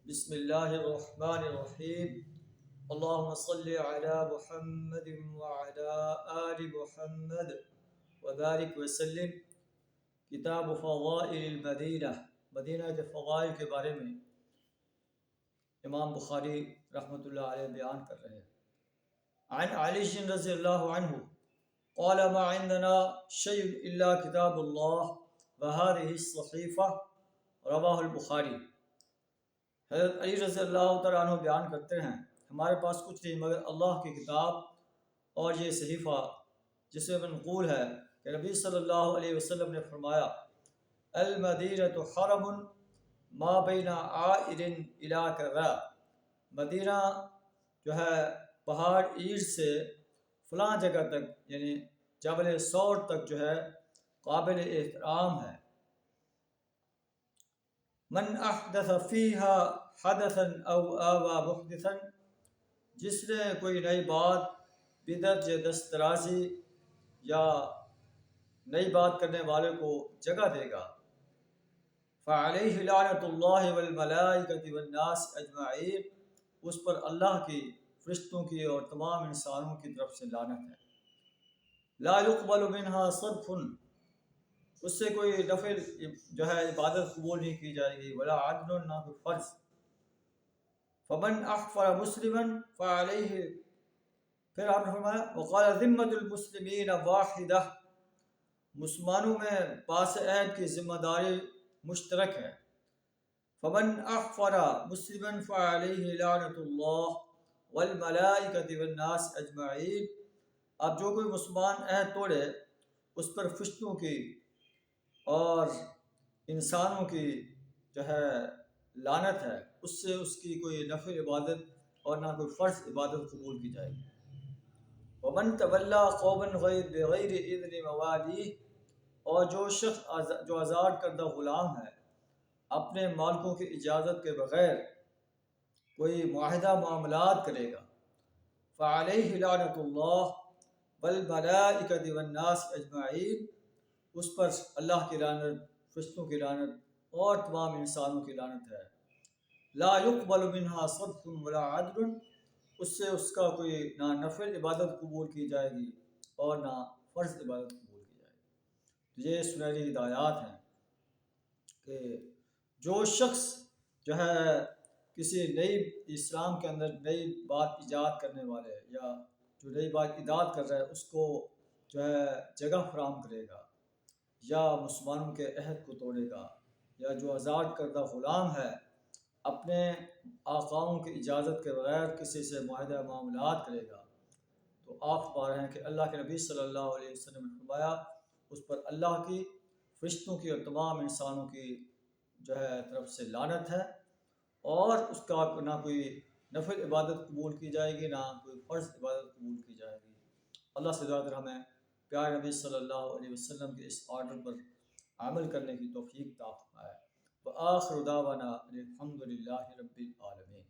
بسم اللہ الرحمن الرحیم اللہم صلی علی محمد وعلی آل محمد وبارک وسلم۔ کتاب فضائل المدینہ، مدینہ کے فضائل کے بارے میں امام بخاری رحمۃ اللہ علیہ بیان کر رہے ہیں۔ عن علی رضی اللہ عنہ قال ما عندنا شیء الا کتاب اللہ وهذه الصحیفہ، رواہ البخاری۔ حضرت علی رضی اللہ تعالیٰ عنہ بیان کرتے ہیں ہمارے پاس کچھ نہیں مگر اللہ کی کتاب اور یہ صحیفہ، جس میں منقول ہے کہ نبی صلی اللہ علیہ وسلم نے فرمایا المدینہ حرم ما بین عائر الی کرہ، مدینہ جو ہے پہاڑ عیر سے فلاں جگہ تک یعنی جبل ثور تک جو ہے قابل احترام ہے۔ من احدث فیہا حدثا او آوى محدثا، جس نے کوئی نئی بات بدعت یا دست درازی یا نئی بات کرنے والے کو جگہ دے گا، فعلیہ لعنۃ اللہ والملائکۃ والناس اجمعین، اس پر اللہ کی، فرشتوں کی اور تمام انسانوں کی طرف سے لعنت ہے۔ لا يقبل منها صرف، اس سے کوئی نفل جو ہے عبادت قبول نہیں کی جائے گی، ولا عدل، نہ کوئی فرض۔ فمن احفر مسلما فعلیہ، پھر آپ نے فرمایا وقال ذمۃ المسلمین واحدہ، مسلمانوں میں پاس عہد کی ذمہ داری مشترک ہے۔ فمن احفر مسلما فعلیہ لعنۃ اللہ والملائکۃ والناس اجمعین، اب جو کوئی مسلمان عہد توڑے اس پر فرشتوں کی اور انسانوں کی جو ہے لعنت ہے، اس سے اس کی کوئی نفل عبادت اور نہ کوئی فرض عبادت قبول کی جائے گی۔ ومن تولی قوما بغیر اذن موالیہ، اور جو شخص جو آزاد کردہ غلام ہے اپنے مالکوں کی اجازت کے بغیر کوئی معاہدہ معاملات کرے گا، فعلیہ لعنۃ اللہ والملائکۃ والناس اجمعین، اس پر اللہ کی لعنت، فرشتوں کی لعنت اور تمام انسانوں کی لعنت ہے۔ لا يقبل منها صدق ولا عدل، اس سے اس کا کوئی نہ نفل عبادت قبول کی جائے گی اور نہ فرض عبادت قبول کی جائے گی۔ یہ سنہری ہدایات ہیں کہ جو شخص جو ہے کسی نئی اسلام کے اندر نئی بات ایجاد کرنے والے یا جو نئی بات ایجاد کر رہا ہے اس کو جو ہے جگہ فراہم کرے گا، یا مسلمانوں کے عہد کو توڑے گا، یا جو آزاد کردہ غلام ہے اپنے آقاؤں کی اجازت کے بغیر کسی سے معاہدہ معاملات کرے گا، تو آپ پا رہے ہیں کہ اللہ کے نبی صلی اللہ علیہ وسلم نے فرمایا اس پر اللہ کی، فرشتوں کی اور تمام انسانوں کی جو ہے طرف سے لعنت ہے، اور اس کا نہ کوئی نفل عبادت قبول کی جائے گی نہ کوئی فرض عبادت قبول کی جائے گی۔ اللہ سے دعا کر ہمیں پیارے نبی صلی اللہ علیہ وسلم کے اس آرڈر پر عمل کرنے کی توفیق عطا فرمائے۔ وآخر دعوانا الحمد للہ رب العالمین۔